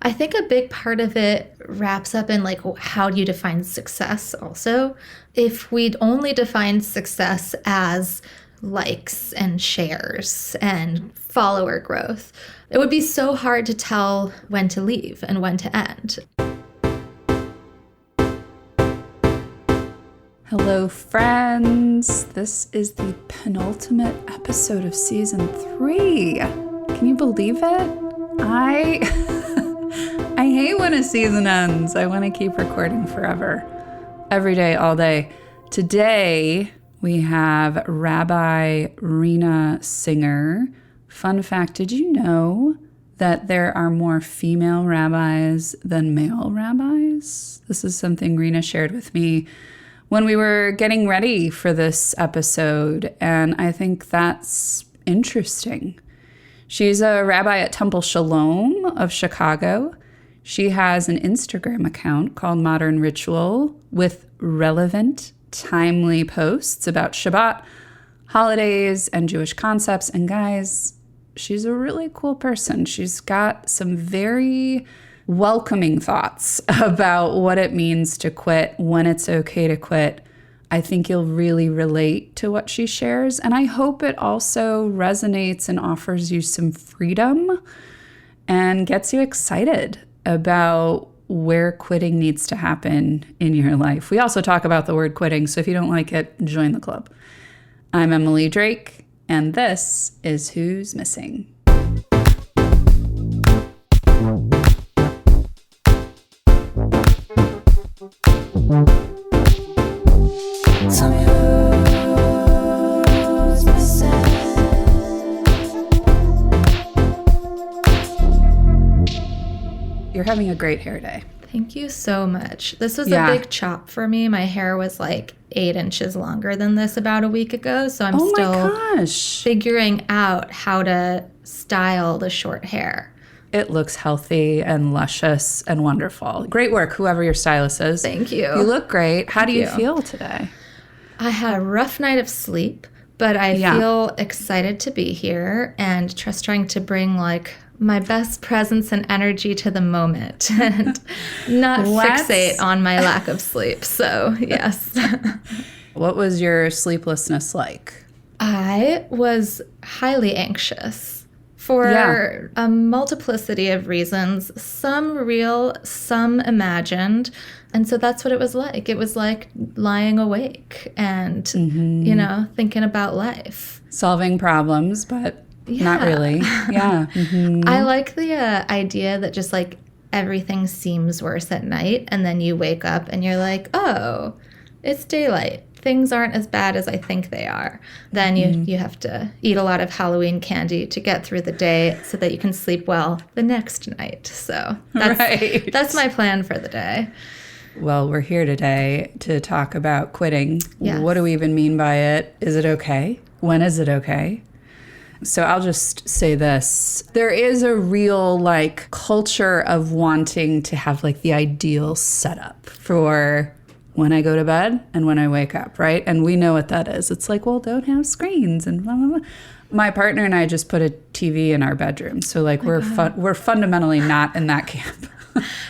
I think a big part of it wraps up in like, how do you define success also? If we'd only defined success as likes and shares and follower growth, it would be so hard to tell when to leave and when to end. Hello, friends. This is the penultimate episode of season 3. Can you believe it? I hate when a season ends. I want to keep recording forever. Every day, all day. Today, we have Rabbi Rena Singer. Fun fact, did you know that there are more female rabbis than male rabbis? This is something Rena shared with me when we were getting ready for this episode, and I think that's interesting. She's a rabbi at Temple Shalom of Chicago. She has an Instagram account called Modern Ritual with relevant, timely posts about Shabbat, holidays, and Jewish concepts. And guys, she's a really cool person. She's got some very welcoming thoughts about what it means to quit, when it's okay to quit. I think you'll really relate to what she shares, and I hope it also resonates and offers you some freedom and gets you excited about where quitting needs to happen in your life. We also talk about the word quitting, so if you don't like it, join the club. I'm Emily Drake, and this is Who's Missing. Tell me who's missing. You're having a great hair day. Thank you so much. This was a big chop for me. My hair was like 8 inches longer than this about a week ago, so I'm still figuring out how to style the short hair. It looks healthy and luscious and wonderful. Great work, whoever your stylist is. Thank you. You look great. How do you feel today? I had a rough night of sleep, but I feel excited to be here and just trying to bring like my best presence and energy to the moment and not fixate on my lack of sleep. So, yes. What was your sleeplessness like? I was highly anxious for a multiplicity of reasons, some real, some imagined. And so that's what it was like. It was like lying awake and, thinking about life. Solving problems, but not really. Yeah. Mm-hmm. I like the idea that just like everything seems worse at night. And then you wake up and you're like, oh, it's daylight. Things aren't as bad as I think they are. Then you have to eat a lot of Halloween candy to get through the day so that you can sleep well the next night. So that's my plan for the day. Well, we're here today to talk about quitting. Yes. What do we even mean by it? Is it okay? When is it okay? So I'll just say this. There is a real like culture of wanting to have like the ideal setup for when I go to bed and when I wake up, right? And we know what that is. It's like, well, don't have screens and blah, blah, blah. My partner and I just put a TV in our bedroom. So like we're fundamentally not in that camp.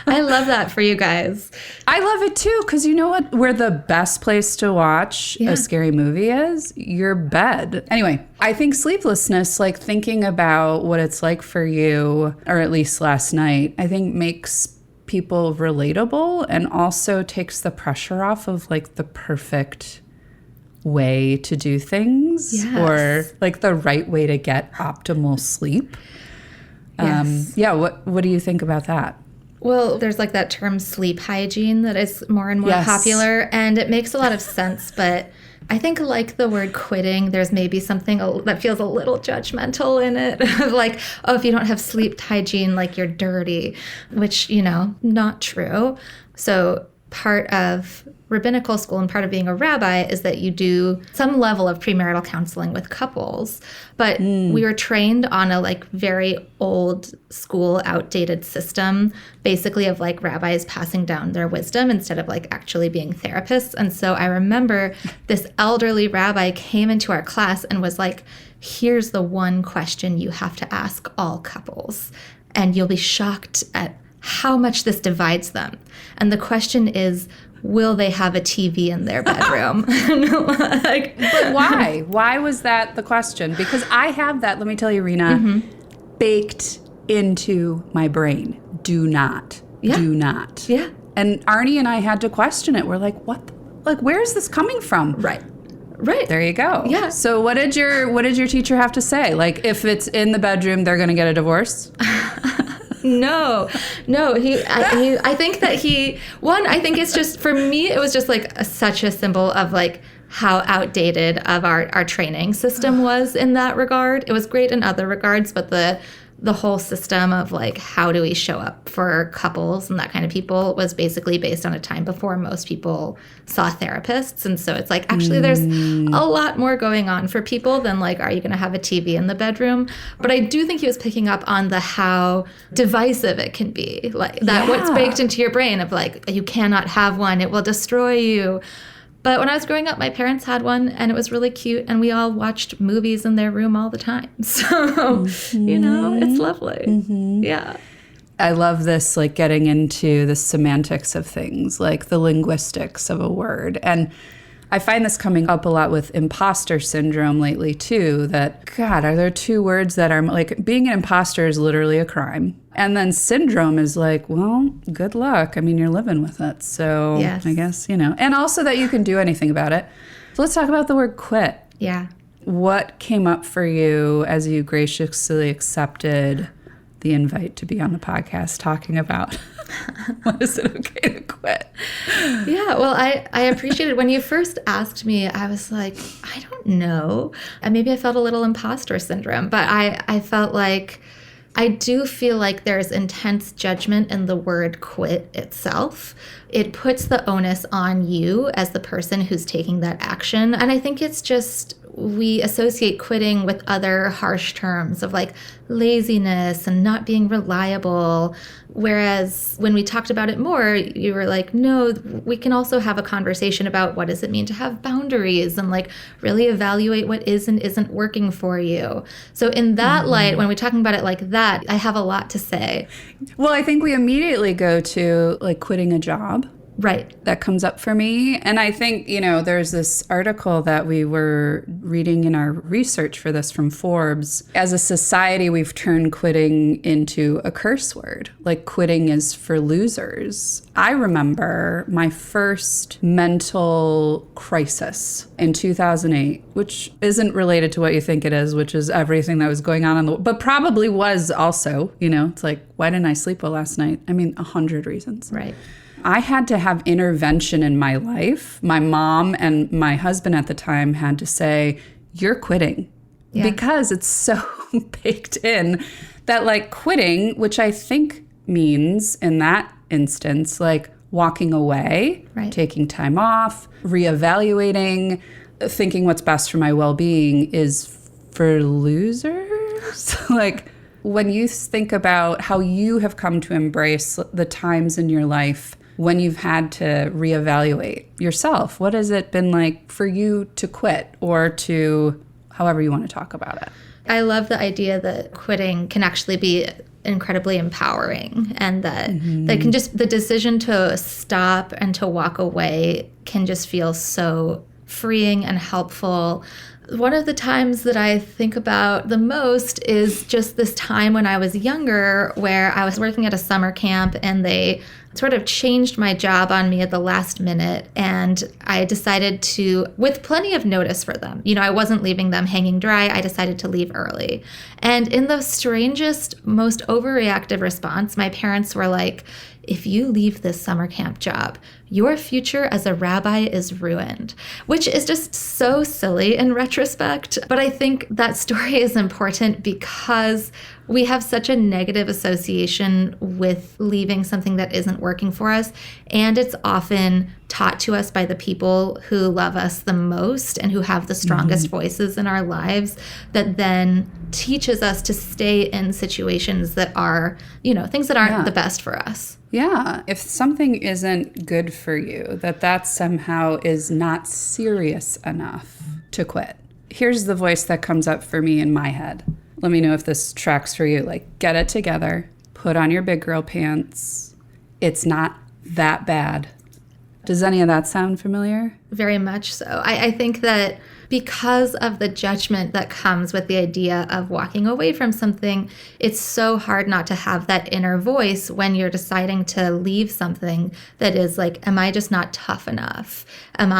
I love that for you guys. I love it too, because you know what? Where the best place to watch a scary movie is? Your bed. Anyway, I think sleeplessness, like thinking about what it's like for you, or at least last night, I think makes people relatable and also takes the pressure off of like the perfect way to do things or like the right way to get optimal sleep. What do you think about that? Well, there's like that term sleep hygiene that is more and more popular, and it makes a lot of sense, but I think like the word quitting, there's maybe something that feels a little judgmental in it. Like, oh, if you don't have sleep hygiene, like you're dirty, which, not true. So part of rabbinical school and part of being a rabbi is that you do some level of premarital counseling with couples. But we were trained on a like very old school, outdated system, basically of like rabbis passing down their wisdom instead of like actually being therapists. And so I remember this elderly rabbi came into our class and was like, here's the one question you have to ask all couples. And you'll be shocked at how much this divides them. And the question is, will they have a TV in their bedroom? But why? Why was that the question? Because I have that, let me tell you, Rena, baked into my brain. Do not. Do not. Yeah. And Arnie and I had to question it. We're like, what? Where is this coming from? Right. There you go. Yeah. So what did your teacher have to say? Like, if it's in the bedroom, they're going to get a divorce? No. I think that I think it's just, for me, it was just like such a symbol of like how outdated of our training system was in that regard. It was great in other regards, but the whole system of like, how do we show up for couples and that kind of people was basically based on a time before most people saw therapists. And so it's like, actually, there's a lot more going on for people than like, are you going to have a TV in the bedroom? But I do think he was picking up on the how divisive it can be. Like that, what's baked into your brain of like, you cannot have one, it will destroy you. But when I was growing up, my parents had one, and it was really cute, and we all watched movies in their room all the time. So, it's lovely. Yeah. I love this, like, getting into the semantics of things, like the linguistics of a word. And I find this coming up a lot with imposter syndrome lately, too, that, God, are there two words that are, like, being an imposter is literally a crime. And then syndrome is like, well, good luck. I mean, you're living with it. So yes. I guess, and also that you can do anything about it. So let's talk about the word quit. Yeah. What came up for you as you graciously accepted the invite to be on the podcast talking about what is it okay to quit? Yeah, well, I appreciated when you first asked me, I was like, I don't know. And maybe I felt a little imposter syndrome, but I felt like I do feel like there's intense judgment in the word quit itself. It puts the onus on you as the person who's taking that action. And I think it's just, we associate quitting with other harsh terms of like laziness and not being reliable. Whereas when we talked about it more, you were like, no, we can also have a conversation about what does it mean to have boundaries and like really evaluate what is and isn't working for you. So in that light, when we're talking about it like that, I have a lot to say. Well, I think we immediately go to like quitting a job. Right. That comes up for me. And I think, there's this article that we were reading in our research for this from Forbes. As a society, we've turned quitting into a curse word. Like quitting is for losers. I remember my first mental crisis in 2008, which isn't related to what you think it is, which is everything that was going on in the world, but probably was also, it's like, why didn't I sleep well last night? I mean, 100 reasons. Right. I had to have intervention in my life. My mom and my husband at the time had to say, you're quitting. Yeah. Because it's so baked in that like quitting, which I think means in that instance, like walking away, right. Taking time off, reevaluating, thinking what's best for my well-being is for losers. Like when you think about how you have come to embrace the times in your life when you've had to reevaluate yourself, what has it been like for you to quit or to however you want to talk about it? I love the idea that quitting can actually be incredibly empowering and that that can just, the decision to stop and to walk away can just feel so freeing and helpful. One of the times that I think about the most is just this time when I was younger where I was working at a summer camp and they sort of changed my job on me at the last minute. And I decided to, with plenty of notice for them, I wasn't leaving them hanging dry. I decided to leave early. And in the strangest, most overreactive response, my parents were like, if you leave this summer camp job, your future as a rabbi is ruined, which is just so silly in retrospect. But I think that story is important because we have such a negative association with leaving something that isn't working for us. And it's often taught to us by the people who love us the most and who have the strongest voices in our lives that then teaches us to stay in situations that are, things that aren't the best for us. Yeah. If something isn't good for you, that somehow is not serious enough to quit. Here's the voice that comes up for me in my head. Let me know if this tracks for you. Like, get it together. put on your big girl pants. It's not that bad. Does any of that sound familiar? Very much so. I think that because of the judgment that comes with the idea of walking away from something, it's so hard not to have that inner voice when you're deciding to leave something that is like, am I just not tough enough? Can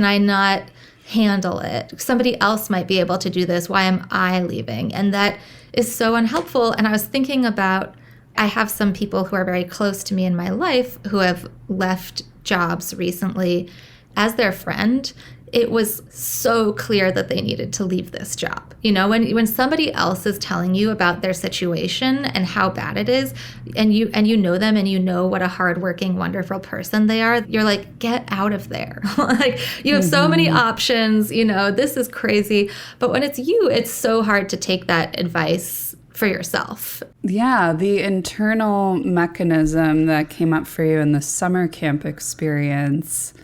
I not handle it? Somebody else might be able to do this. Why am I leaving? And that is so unhelpful. And I was thinking about, I have some people who are very close to me in my life who have left jobs recently. As their friend, it was so clear that they needed to leave this job. You know, when somebody else is telling you about their situation and how bad it is, and you know them and you know what a hardworking, wonderful person they are, you're like, get out of there. Like, you have so many options, you know, this is crazy. But when it's you, it's so hard to take that advice for yourself. Yeah, the internal mechanism that came up for you in the summer camp experience,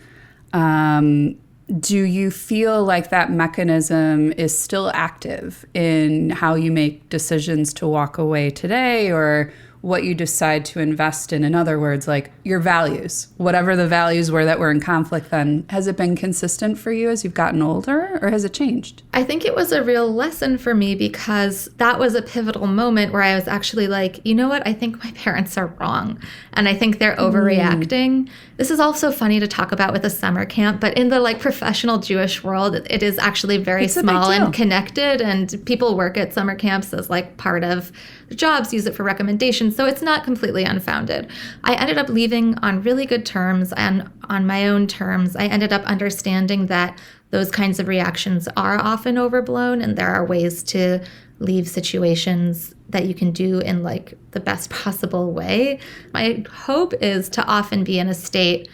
do you feel like that mechanism is still active in how you make decisions to walk away today, or what you decide to invest in? In other words, like your values, whatever the values were that were in conflict then, has it been consistent for you as you've gotten older, or has it changed? I think it was a real lesson for me, because that was a pivotal moment where I was actually like, you know what? I think my parents are wrong. And I think they're overreacting. This is also funny to talk about with a summer camp, but in the like professional Jewish world, it is actually very small and connected. And people work at summer camps as like part of the jobs, use it for recommendations. So it's not completely unfounded. I ended up leaving on really good terms and on my own terms. I ended up understanding that those kinds of reactions are often overblown, and there are ways to leave situations that you can do in like the best possible way. My hope is to often be in a state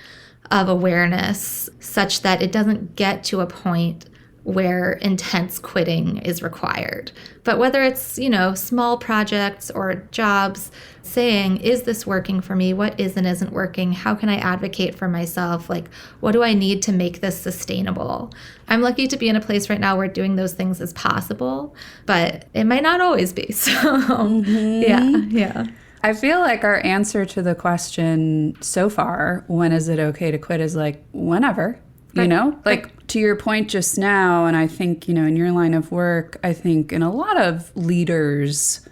of awareness such that it doesn't get to a point where intense quitting is required. But whether it's, you know, small projects or jobs, saying, is this working for me? What is and isn't working? How can I advocate for myself? Like, what do I need to make this sustainable? I'm lucky to be in a place right now where doing those things is possible, but it might not always be. So, yeah. I feel like our answer to the question so far, when is it okay to quit, is like, whenever. You know, like to your point just now, and I think, you know, in your line of work, I think in a lot of leaders'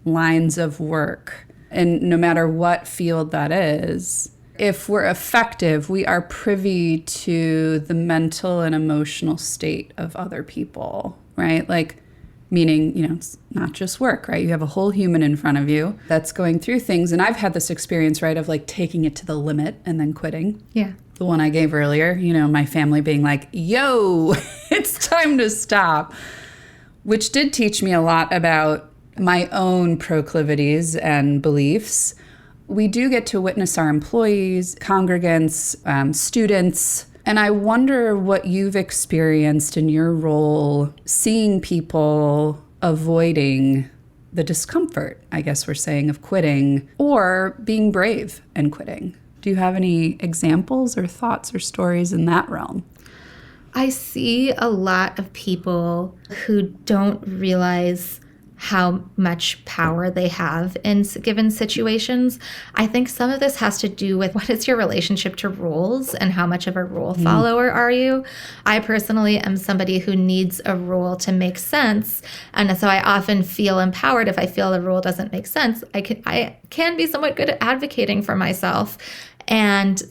lines of work, and no matter what field that is, if we're effective, we are privy to the mental and emotional state of other people, right? Like, meaning, you know, it's not just work, right? You have a whole human in front of you that's going through things. And I've had this experience, right, of like taking it to the limit and then quitting. Yeah. The one I gave earlier, you know, my family being like, yo, it's time to stop, which did teach me a lot about my own proclivities and beliefs. We do get to witness our employees, congregants, students, and I wonder what you've experienced in your role seeing people avoiding the discomfort, I guess we're saying, of quitting, or being brave and quitting. Do you have any examples or thoughts or stories in that realm? I see a lot of people who don't realize how much power they have in given situations. I think some of this has to do with what is your relationship to rules and how much of a rule follower are you? I personally am somebody who needs a rule to make sense. And so I often feel empowered if I feel a rule doesn't make sense. I can be somewhat good at advocating for myself. And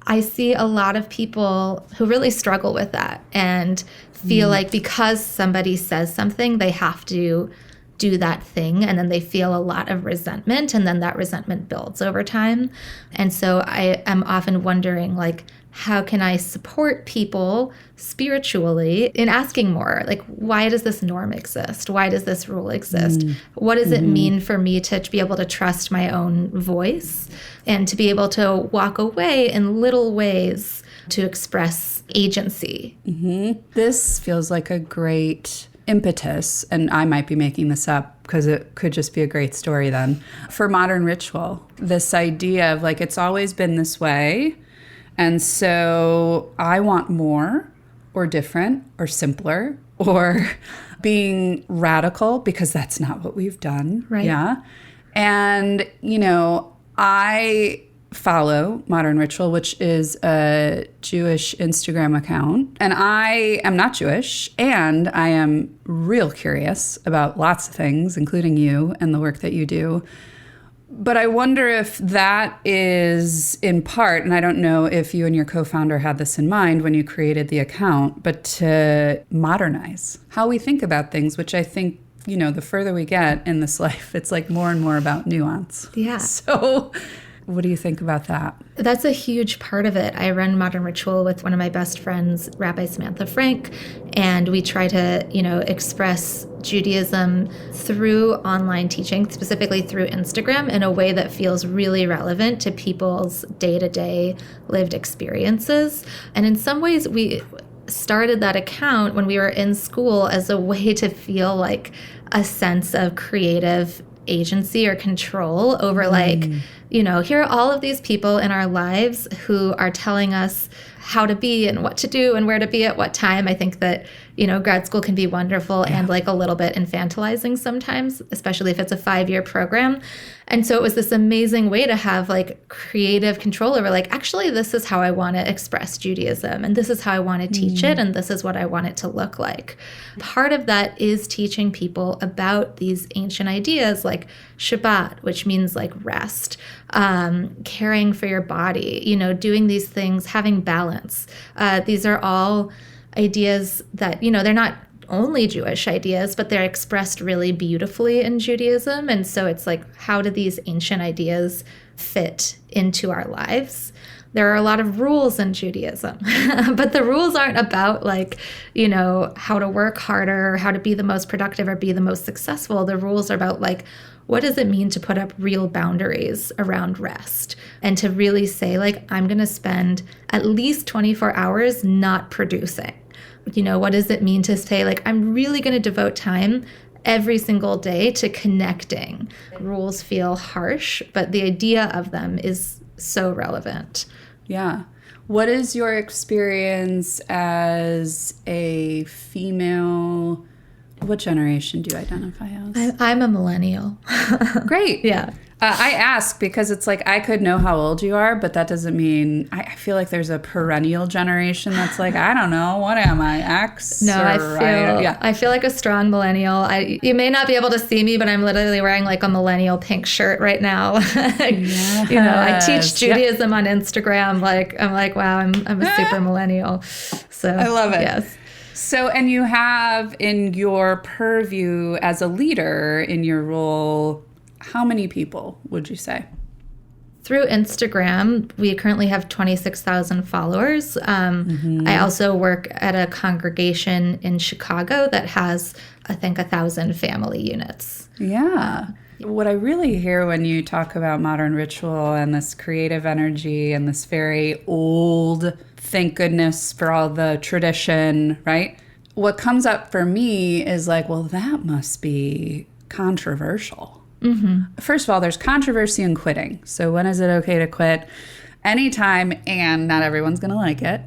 I see a lot of people who really struggle with that and feel like because somebody says something, they have to do that thing, and then they feel a lot of resentment, and then that resentment builds over time. And so I am often wondering, like, how can I support people spiritually in asking more? Like, why does this norm exist? Why does this rule exist? What does it mean for me to be able to trust my own voice and to be able to walk away in little ways to express agency? This feels like a great impetus, and I might be making this up because it could just be a great story then, for modern ritual. This idea of like, it's always been this way, and so I want more or different or simpler or being radical because that's not what we've done. Right. Yeah. And, I follow Modern Ritual, which is a Jewish Instagram account. And I am not Jewish, and I am real curious about lots of things, including you and the work that you do. But I wonder if that is in part, and I don't know if you and your co-founder had this in mind when you created the account, but to modernize how we think about things, which I think, the further we get in this life, it's like more and more about nuance. Yeah. So what do you think about that? That's a huge part of it. I run Modern Ritual with one of my best friends, Rabbi Samantha Frank, and we try to, express Judaism through online teaching, specifically through Instagram, in a way that feels really relevant to people's day-to-day lived experiences. And in some ways, we started that account when we were in school as a way to feel like a sense of creative agency or control over here are all of these people in our lives who are telling us how to be and what to do and where to be at what time. I think that, grad school can be wonderful and like a little bit infantilizing sometimes, especially if it's a 5-year program. And so it was this amazing way to have like creative control over actually, this is how I want to express Judaism, and this is how I want to teach it, and this is what I want it to look like. Part of that is teaching people about these ancient ideas like Shabbat, which means like rest, caring for your body, doing these things, having balance. These are all ideas that, they're not only Jewish ideas, but they're expressed really beautifully in Judaism. And so it's like, how do these ancient ideas fit into our lives? There are a lot of rules in Judaism, but the rules aren't about how to work harder, or how to be the most productive or be the most successful. The rules are about what does it mean to put up real boundaries around rest and to really say I'm going to spend at least 24 hours not producing. What does it mean to say I'm really going to devote time every single day to connecting? Rules feel harsh, but the idea of them is so relevant. Yeah. What is your experience as a female? What generation do you identify as? I'm a millennial. Great. Yeah. I ask because it's I could know how old you are, but that doesn't mean I feel like there's a perennial generation that's I don't know, what am I, X? No, I feel like a strong millennial. You may not be able to see me, but I'm literally wearing a millennial pink shirt right now. Yes. I teach Judaism on Instagram. I'm wow, I'm a super millennial. So I love it. Yes. So, and you have in your purview as a leader in your role, how many people would you say? Through Instagram, we currently have 26,000 followers. I also work at a congregation in Chicago that has, I think, 1,000 family units. Yeah. What I really hear when you talk about Modern Ritual and this creative energy and this very old, thank goodness for all the tradition, right? What comes up for me is well, that must be controversial. Mm-hmm. First of all, there's controversy in quitting. So when is it okay to quit? Anytime, and not everyone's going to like it.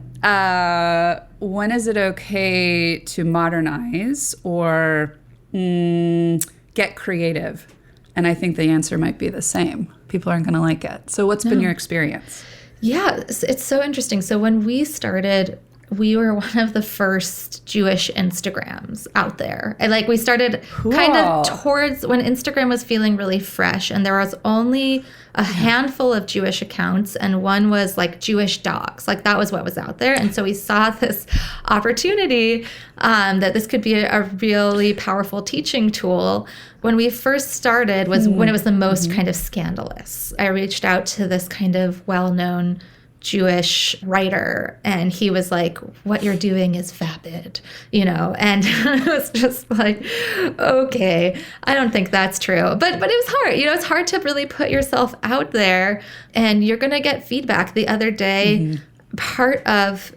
When is it okay to modernize or get creative? And I think the answer might be the same. People aren't going to like it. So what's been your experience? Yeah, it's so interesting. So when we started, we were one of the first Jewish Instagrams out there. And we started kind of towards when Instagram was feeling really fresh, and there was only a handful of Jewish accounts, and one was Jewish dogs. That was what was out there. And so we saw this opportunity that this could be a really powerful teaching tool. When we first started was when it was the most kind of scandalous. I reached out to this kind of well-known Jewish writer, and he was like, what you're doing is vapid, and it was just okay, I don't think that's true. But it was hard, it's hard to really put yourself out there, and you're going to get feedback. The other day, part of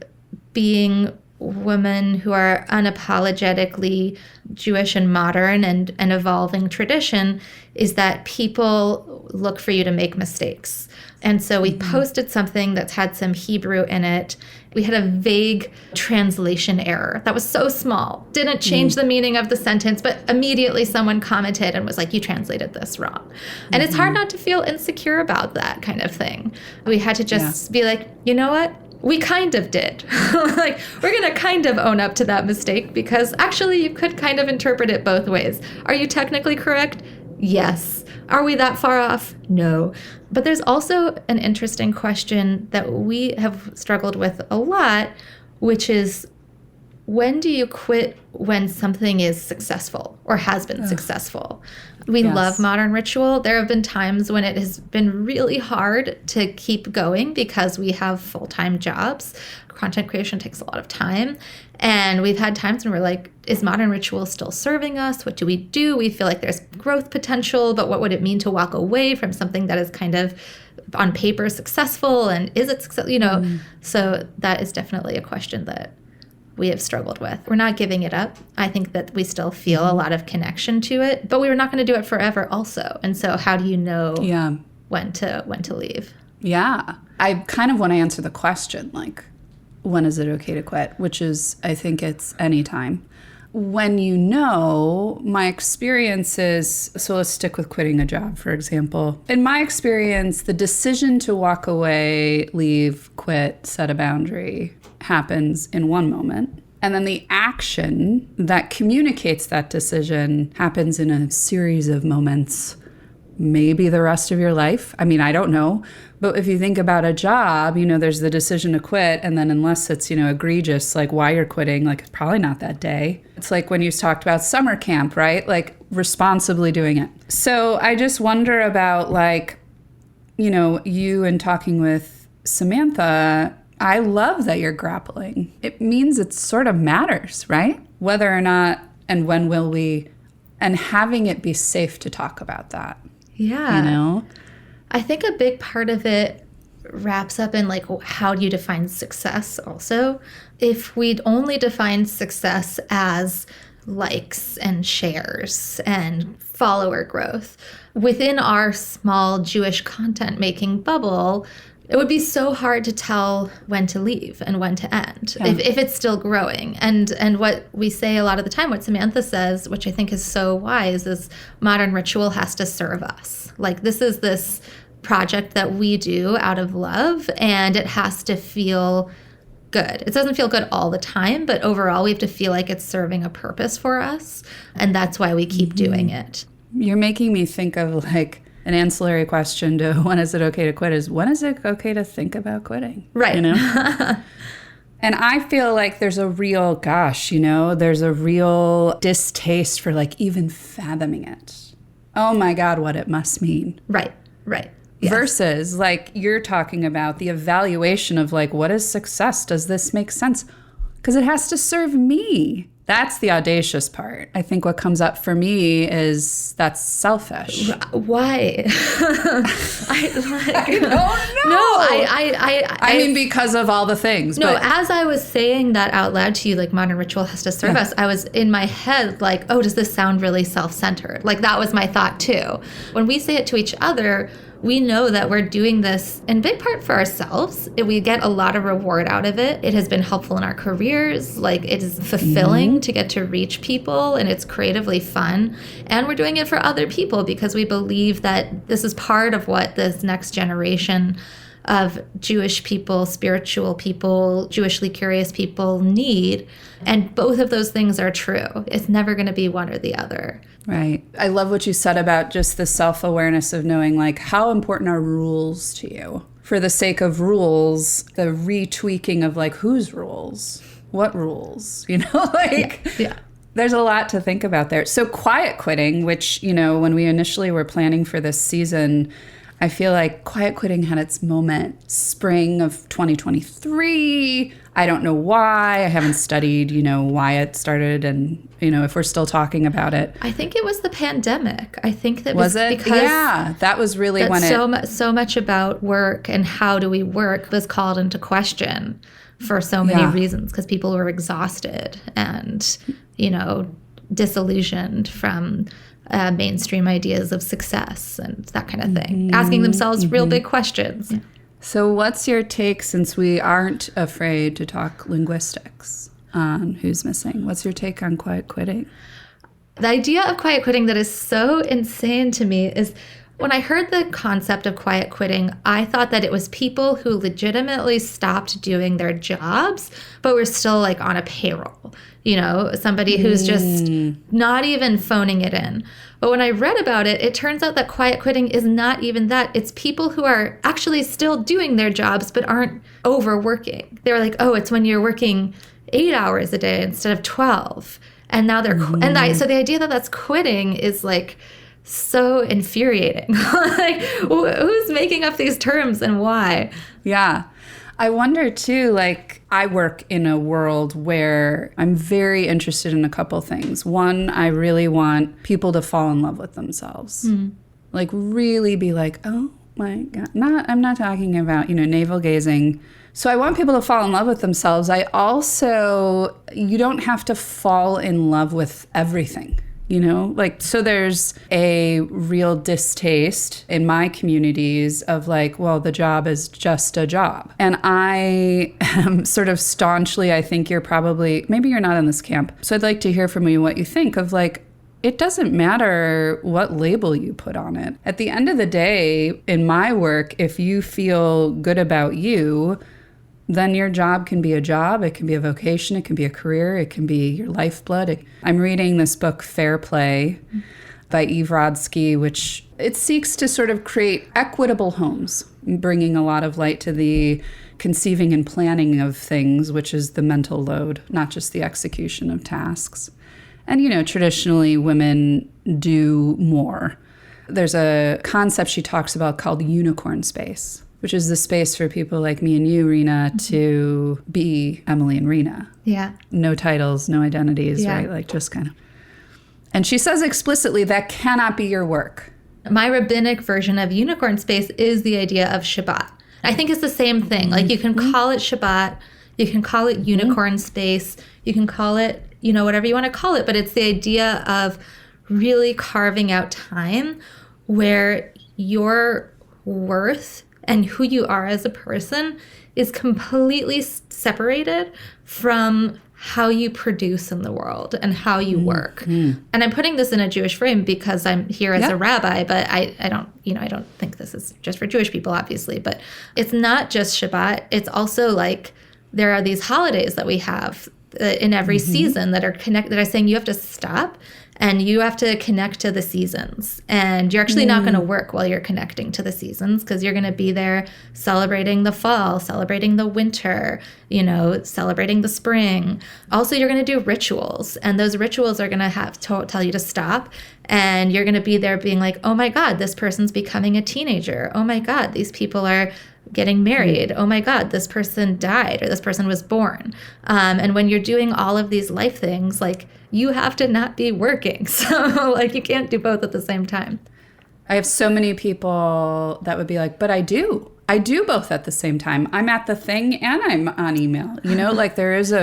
being women who are unapologetically Jewish and modern and evolving tradition is that people look for you to make mistakes. And so we posted something that's had some Hebrew in it. We had a vague translation error that was so small, didn't change the meaning of the sentence, but immediately someone commented and was like, you translated this wrong. And it's hard not to feel insecure about that kind of thing. We had to just be like, you know what? We kind of did. Like, we're going to kind of own up to that mistake because actually you could kind of interpret it both ways. Are you technically correct? Yes. Are we that far off? No. But there's also an interesting question that we have struggled with a lot, which is, when do you quit when something is successful or has been successful? We love modern ritual. There have been times when it has been really hard to keep going because we have full-time jobs. Content creation takes a lot of time. And we've had times when we're like, is modern ritual still serving us? What do we do? We feel like there's growth potential, but what would it mean to walk away from something that is kind of on paper successful? And is it successful? You know, so that is definitely a question that we have struggled with. We're not giving it up. I think that we still feel a lot of connection to it, but we were not going to do it forever also. And so how do you know when to leave? Yeah. I kind of want to answer the question, like, when is it okay to quit? Which is, I think it's anytime. When you know, my experience is, so let's stick with quitting a job, for example. In my experience, the decision to walk away, leave, quit, set a boundary happens in one moment. And then the action that communicates that decision happens in a series of moments, maybe the rest of your life. I mean, I don't know. But if you think about a job, you know, there's the decision to quit. And then unless it's, you know, egregious, like why you're quitting, like it's probably not that day. It's like when you talked about summer camp, right? Like responsibly doing it. So I just wonder about, like, you know, you and talking with Samantha, I love that you're grappling. It means it sort of matters, right? Whether or not and when will we, and having it be safe to talk about that. Yeah. You know? I think a big part of it wraps up in, like, how do you define success also? If we'd only define success as likes and shares and follower growth within our small Jewish content making bubble, it would be so hard to tell when to leave and when to end if it's still growing. And what we say a lot of the time, what Samantha says, which I think is so wise, is modern ritual has to serve us. Like, this is this project that we do out of love, and it has to feel good. It doesn't feel good all the time, but overall we have to feel like it's serving a purpose for us. And that's why we keep doing it. You're making me think of, like, an ancillary question to when is it okay to quit is, when is it okay to think about quitting? Right. You know? And I feel like there's a real, there's a real distaste for, like, even fathoming it. Oh my God, what it must mean. Right. Yes. Versus, like, you're talking about the evaluation of, like, what is success? Does this make sense? Because it has to serve me. That's the audacious part. I think what comes up for me is that's selfish. Why? I don't know. No, I mean, because of all the things. No, but as I was saying that out loud to you, like, modern ritual has to serve us, I was in my head like, oh, does this sound really self-centered? Like, that was my thought too. When we say it to each other, we know that we're doing this in big part for ourselves. We get a lot of reward out of it. It has been helpful in our careers. Like, it is fulfilling to get to reach people, and it's creatively fun. And we're doing it for other people because we believe that this is part of what this next generation of Jewish people, spiritual people, Jewishly curious people need. And both of those things are true. It's never going to be one or the other. Right. I love what you said about just the self-awareness of knowing, like, how important are rules to you? For the sake of rules, the retweaking of, like, whose rules? What rules? You know, like, yeah. There's a lot to think about there. So quiet quitting, which, you know, when we initially were planning for this season, I feel like quiet quitting had its moment spring of 2023. I don't know why. I haven't studied, you know, why it started and, you know, if we're still talking about it. I think it was the pandemic. I think that was it? Because yeah, that was really when so much about work and how do we work was called into question for so many reasons, because people were exhausted and, disillusioned from mainstream ideas of success and that kind of thing, asking themselves real big questions. Yeah. So what's your take, since we aren't afraid to talk linguistics on who's missing? What's your take on quiet quitting? The idea of quiet quitting that is so insane to me is when I heard the concept of quiet quitting, I thought that it was people who legitimately stopped doing their jobs, but were still like on a payroll, somebody who's just not even phoning it in. But when I read about it, it turns out that quiet quitting is not even that. It's people who are actually still doing their jobs, but aren't overworking. They're like, oh, it's when you're working 8 hours a day instead of 12. And now they're, so the idea that that's quitting is like, so infuriating. Like, who's making up these terms and why? Yeah. I wonder too, like, I work in a world where I'm very interested in a couple things. One, I really want people to fall in love with themselves. Like, really be like, oh my God. I'm not talking about, navel gazing. So I want people to fall in love with themselves. I also, you don't have to fall in love with everything. So there's a real distaste in my communities of like, well, the job is just a job. And I am sort of staunchly, I think maybe you're not in this camp. So I'd like to hear from you what you think of like, it doesn't matter what label you put on it. At the end of the day, in my work, if you feel good about you, then your job can be a job, it can be a vocation, it can be a career, it can be your lifeblood. I'm reading this book, Fair Play, by Eve Rodsky, which it seeks to sort of create equitable homes, bringing a lot of light to the conceiving and planning of things, which is the mental load, not just the execution of tasks. And, traditionally women do more. There's a concept she talks about called unicorn space, which is the space for people like me and you, Rena, to be Emily and Rena. Yeah. No titles, no identities, right? Like just kind of. And she says explicitly that cannot be your work. My rabbinic version of unicorn space is the idea of Shabbat. I think it's the same thing. Like you can call it Shabbat, you can call it unicorn space, you can call it, whatever you want to call it, but it's the idea of really carving out time where your worth and who you are as a person is completely separated from how you produce in the world and how you work. And I'm putting this in a Jewish frame because I'm here as a rabbi, but I don't think this is just for Jewish people, obviously, but it's not just Shabbat. It's also like there are these holidays that we have in every season that are connected, that are saying you have to stop and you have to connect to the seasons. And you're actually not going to work while you're connecting to the seasons because you're going to be there celebrating the fall, celebrating the winter, celebrating the spring. Also, you're going to do rituals. And those rituals are going to have to tell you to stop. And you're going to be there being like, oh my God, this person's becoming a teenager. Oh my God, these people are getting married. Oh my God, this person died or this person was born. And when you're doing all of these life things, like you have to not be working. So like you can't do both at the same time. I have so many people that would be like, but I do both at the same time. I'm at the thing and I'm on email. Like there is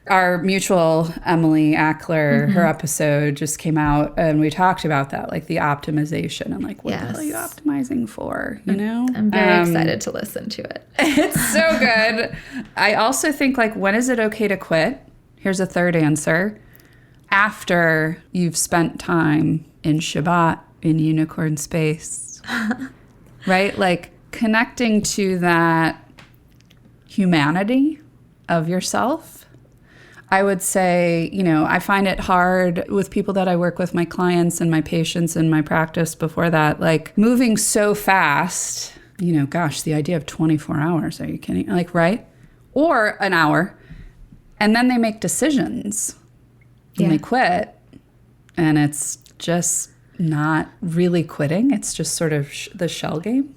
our mutual Emily Ackler, her episode just came out and we talked about that, like the optimization and like, what the hell are you optimizing for, I'm very excited to listen to it. It's so good. I also think like, when is it okay to quit? Here's a third answer. After you've spent time in Shabbat, in unicorn space, right? Like connecting to that humanity of yourself. I would say, I find it hard with people that I work with, my clients and my patients in my practice before that, like moving so fast, gosh, the idea of 24 hours, are you kidding? Like, right? Or an hour. And then they make decisions and they quit. And it's just not really quitting. It's just sort of the shell game,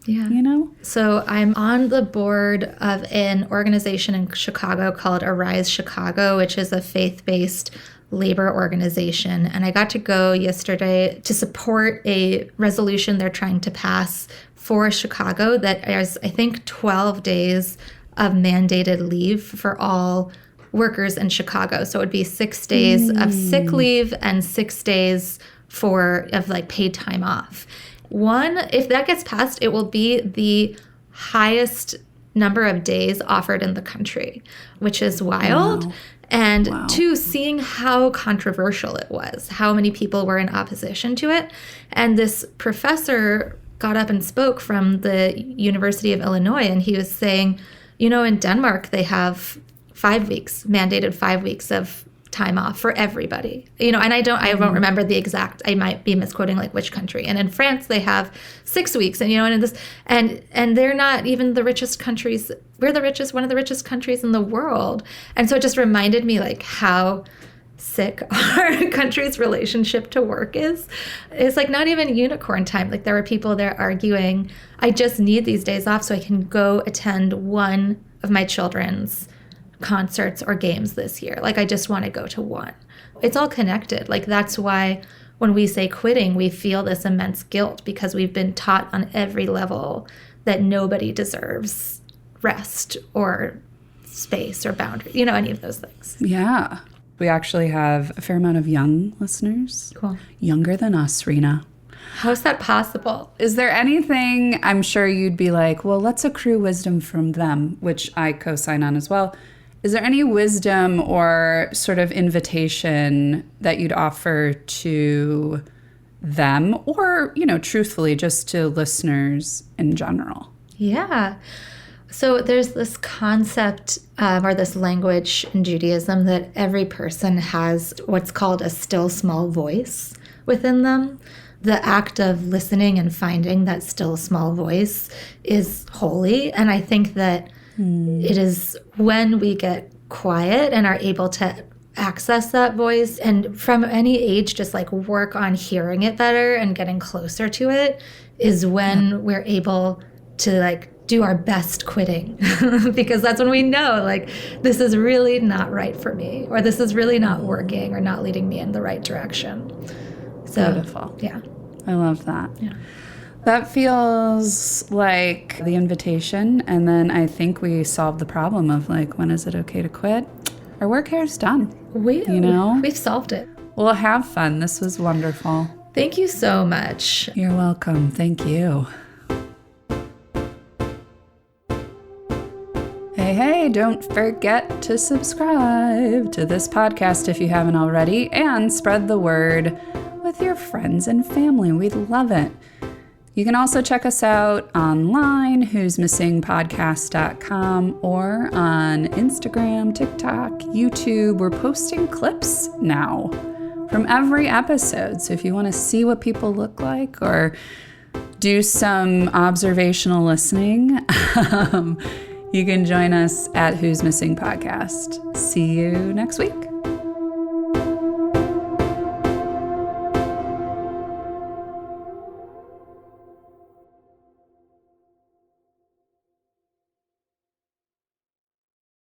So I'm on the board of an organization in Chicago called Arise Chicago, which is a faith-based labor organization. And I got to go yesterday to support a resolution they're trying to pass for Chicago that is, I think, 12 days of mandated leave for all workers in Chicago. So it would be 6 days of sick leave and 6 days of like paid time off. If that gets passed, it will be the highest number of days offered in the country, which is wild. Wow. And two, seeing how controversial it was, how many people were in opposition to it. And this professor got up and spoke from the University of Illinois, and he was saying, in Denmark, they have 5 weeks, mandated 5 weeks of time off for everybody. And I won't remember the exact, I might be misquoting like which country. And in France, they have 6 weeks, and they're not even the richest countries. We're one of the richest countries in the world. And so it just reminded me like how sick our country's relationship to work is. It's like not even unicorn time. Like there were people there arguing, I just need these days off so I can go attend one of my children's concerts or games this year. Like I just want to go to one. It's all connected. Like that's why when we say quitting, we feel this immense guilt because we've been taught on every level that nobody deserves rest or space or boundaries, any of those things. Yeah. We actually have a fair amount of young listeners. Cool. Younger than us, Rena. How is that possible? Is there anything, I'm sure you'd be like, well, let's accrue wisdom from them, which I co-sign on as well. Is there any wisdom or sort of invitation that you'd offer to them or, truthfully, just to listeners in general? Yeah. So there's this concept or this language in Judaism that every person has what's called a still small voice within them. The act of listening and finding that still small voice is holy. And I think that it is when we get quiet and are able to access that voice and from any age just like work on hearing it better and getting closer to it is when we're able to like do our best quitting because that's when we know like this is really not right for me or this is really not working or not leading me in the right direction. So beautiful. Yeah. I love that. Yeah. That feels like the invitation, and then I think we solved the problem of like, when is it okay to quit? Our work here is done. We've solved it. Well, have fun. This was wonderful. Thank you so much. You're welcome. Thank you. Hey, don't forget to subscribe to this podcast if you haven't already, and spread the word with your friends and family. We'd love it. You can also check us out online, who'smissingpodcast.com, or on Instagram, TikTok, YouTube. We're posting clips now from every episode. So if you want to see what people look like or do some observational listening, you can join us at Who's Missing Podcast. See you next week.